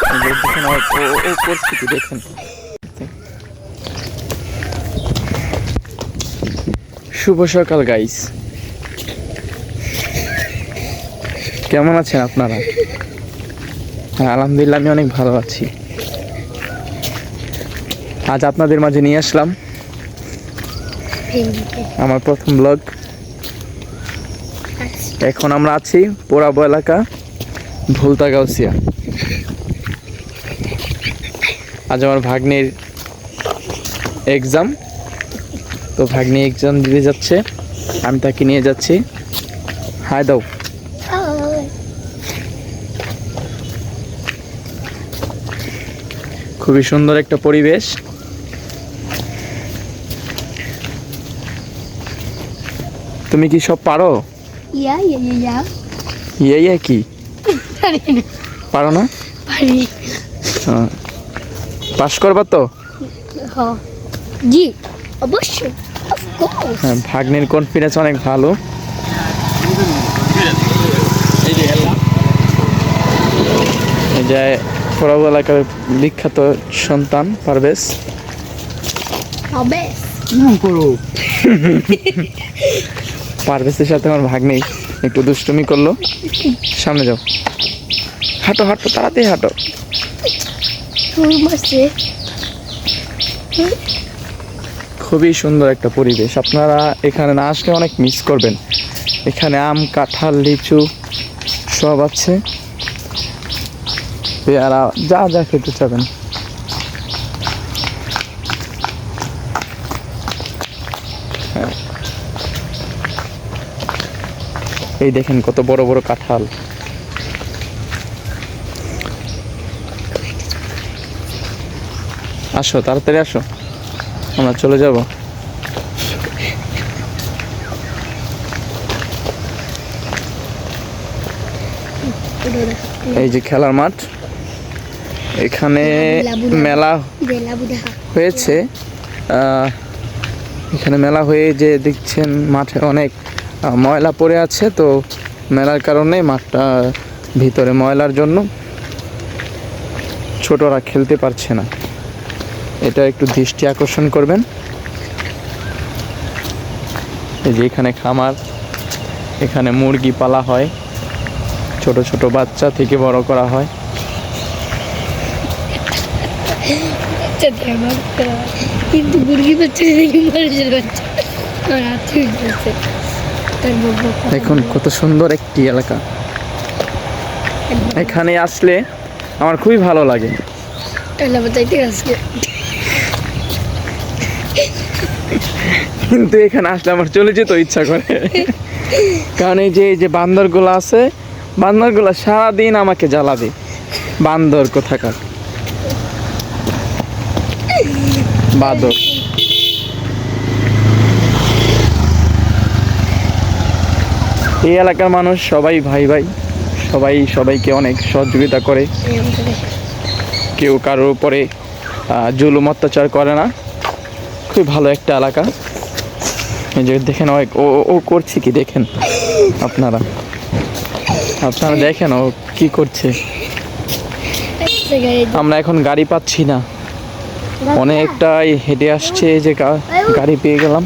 দেখেন ও করছে কি দেখেন। শুভ সকাল গাইস, কেমন আছেন আপনারা? হ্যাঁ আলহামদুলিল্লাহ আমি অনেক ভালো আছি। আজ আপনাদের মাঝে নিয়ে আসলাম আমার প্রথম ব্লগ। এখন আমরা আছি পোড়াবো এলাকা ভুলতা গাউসিয়া। আজ আমার ভাগ্নির এক্সাম, তো ভাগ্নি এক্সাম দিতে যাচ্ছে, আমি তাকে নিয়ে যাচ্ছি। হাই দাও। খুবই সুন্দর একটা পরিবেশ। তুমি কি সব পারো? ইয়া কি পারো না? পাস করবা তো? জি অবশ্যই, অফ কোর্স। হ্যাঁ, ভাগ্নির কনফিডেন্স অনেক ভালো। এই যে পোড়াবো এলাকার বিখ্যাত সন্তান পারভেজ। পারভেজের সাথে আমার ভাগ্নি একটু দুষ্টুমি করলো। সামনে যাও, হাঁটো হাঁটো, তাড়াতাড়ি হাঁটো। খুবই সুন্দর একটা পরিবেশ, আপনারা এখানে না আসলে অনেক মিস করবেন। এখানে আম, কাঁঠাল, লিচু সব আছে, পেয়ারা, যা যা খেতে চাবেন। হ্যাঁ, এই দেখেন কত বড় বড় কাঁঠাল। আসো তাড়াতাড়ি আসো, আমরা চলে যাব। এই যে খেলার মাঠ, এখানে মেলা হয়েছে। এখানে মেলা হয়ে যে দেখছেন মাঠে অনেক ময়লা পড়ে আছে, তো মেলার কারণে মাঠটা ভিতরে ময়লার জন্য ছোটরা খেলতে পারছে না। এটা একটু দৃষ্টি আকর্ষণ করবেন। এই যে এখানে খামার, এখানে মুরগি পালা হয়, ছোট ছোট বাচ্চা থেকে বড় করা হয়। কিন্তু মুরগি বাচ্চা মানুষের বাচ্চা। দেখুন কত সুন্দর একটি এলাকা, এখানে আসলে আমার খুবই ভালো লাগে। কিন্তু এখানে আসলে আমার চলে যেতে ইচ্ছা করে, কারণ এই যে বান্দরগুলো আছে, বান্দরগুলো সারাদিন আমাকে জ্বালাবে। বান্দর কোথাকার, বাদর। এই এলাকার মানুষ সবাই ভাই ভাই, সবাই সবাইকে অনেক সহযোগিতা করে, কেউ কারোর উপরে জুলুম অত্যাচার করে না। খুবই ভালো একটা এলাকা। এই যে দেখেন ও করছে কি দেখেন, আপনারা দেখেন ও কি করছে। আমরা এখন গাড়ি পাচ্ছি না, অনেকটাই হেঁটে আসছে, যে গাড়ি পেয়ে গেলাম।